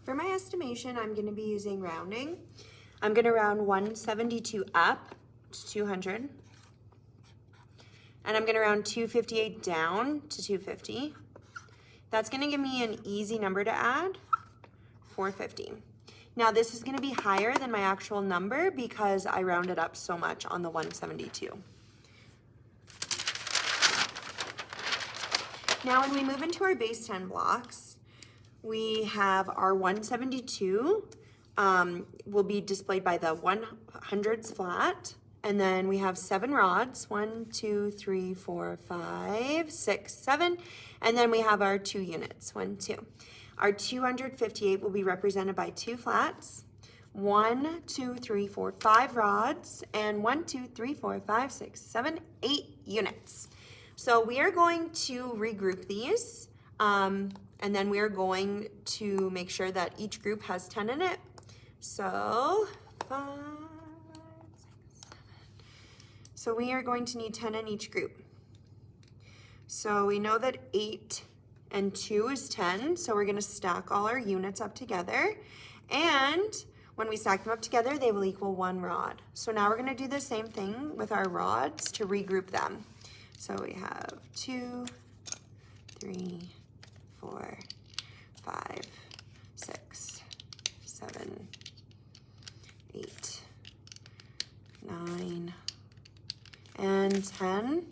For my estimation, I'm going to be using rounding. I'm going to round 172 up to 200. And I'm going to round 258 down to 250. That's going to give me an easy number to add, 450. Now this is going to be higher than my actual number because I rounded up so much on the 172. Now when we move into our base 10 blocks, we have our 172 will be displayed by the 100s flat. And then we have 7 rods, 1, 2, 3, 4, 5, 6, 7. And then we have our 2 units, 1, 2. Our 258 will be represented by 2 flats, 1, 2, 3, 4, 5 rods, and 1, 2, 3, 4, 5, 6, 7, 8 units. So we are going to regroup these, and then we are going to make sure that each group has 10 in it. So 5, 6, 7. So we are going to need 10 in each group. So we know that 8 and 2 is 10, so we're going to stack all our units up together. And when we stack them up together, they will equal 1 rod. So now we're going to do the same thing with our rods to regroup them. So we have 2, 3, 4, 5, 6, 7, 8, 9, and 10.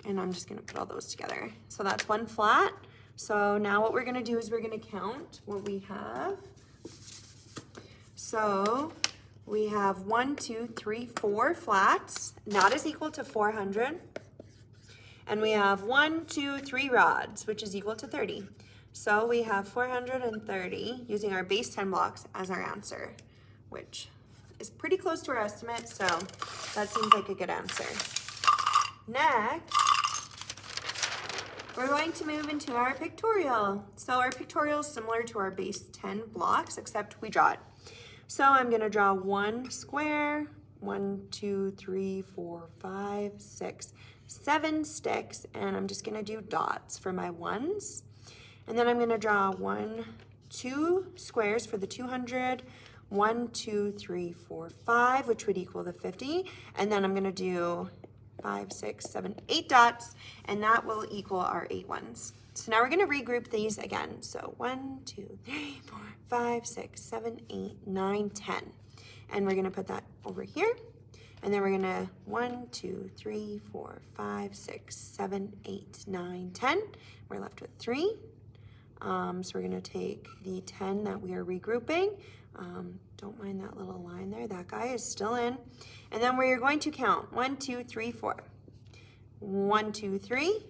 And I'm just gonna put all those together. So that's 1 flat. So now what we're gonna do is we're gonna count what we have. So we have 1, 2, 3, 4 flats. That is equal to 400. And we have 1, 2, 3 rods, which is equal to 30. So we have 430 using our base 10 blocks as our answer, which is pretty close to our estimate. So that seems like a good answer. Next, we're going to move into our pictorial. So our pictorial is similar to our base 10 blocks, except we draw it. So I'm gonna draw 1 square, 1, 2, 3, 4, 5, 6, 7 sticks, and I'm just gonna do dots for my ones. And then I'm gonna draw 1, 2 squares for the 200, 1, 2, 3, 4, 5, which would equal the 50. And then I'm gonna do 5, 6, 7, 8 dots, and that will equal our 8 ones. So now we're gonna regroup these again. So 1, 2, 3, 4, 5, 6, 7, 8, 9, 10. And we're gonna put that over here. And then we're gonna 1, 2, 3, 4, 5, 6, 7, 8, 9, 10. We're left with 3. So we're gonna take the 10 that we are regrouping. Don't mind that little line there. That guy is still in. And then we're going to count 1, 2, 3, 4. 1, 2, 3,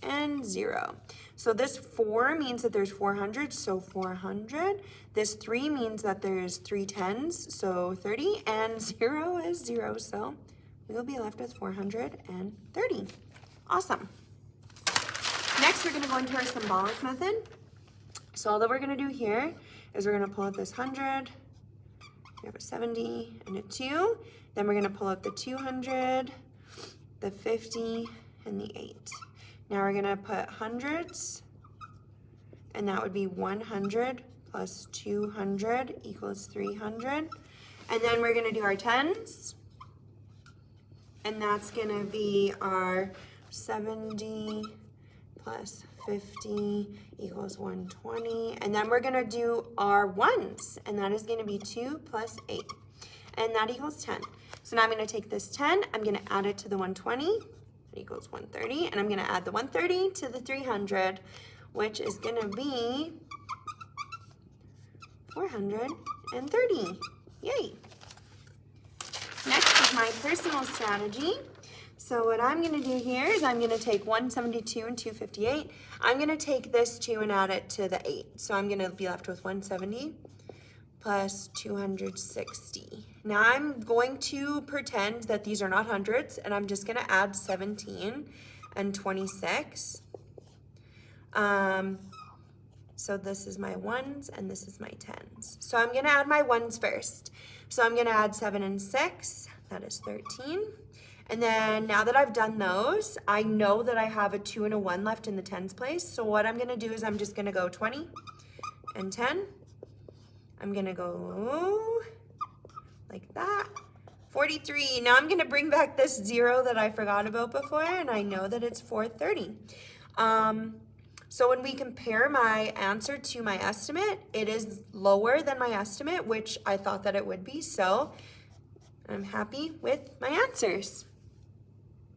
and 0. So this 4 means that there's 400, so 400. This 3 means that there's 3 tens, so 30, and 0 is 0, so we will be left with 430. Awesome. Next, we're gonna go into our symbolic method. So all that we're gonna do here is we're gonna pull out this 100, we have a 70 and a 2, then we're gonna pull out the 200, the 50, and the 8. Now we're gonna put hundreds, and that would be 100 plus 200 equals 300. And then we're gonna do our tens, and that's gonna be our 70 plus 50 equals 120. And then we're gonna do our ones, and that is gonna be 2 plus 8, and that equals 10. So now I'm gonna take this 10, I'm gonna add it to the 120, that equals 130, and I'm gonna add the 130 to the 300, which is gonna be 430. Yay. Next is my personal strategy. So what I'm gonna do here is I'm gonna take 172 and 258. I'm gonna take this 2 and add it to the 8. So I'm gonna be left with 170 plus 260. Now I'm going to pretend that these are not hundreds, and I'm just gonna add 17 and 26. So this is my ones and this is my tens. So I'm gonna add my ones first. So I'm gonna add 7 and 6, that is 13. And then now that I've done those, I know that I have a 2 and a 1 left in the tens place. So what I'm gonna do is I'm just gonna go 20 and 10. I'm gonna go like that. 43. Now I'm gonna bring back this 0 that I forgot about before, and I know that it's 430. So when we compare my answer to my estimate, it is lower than my estimate, which I thought that it would be, so I'm happy with my answers.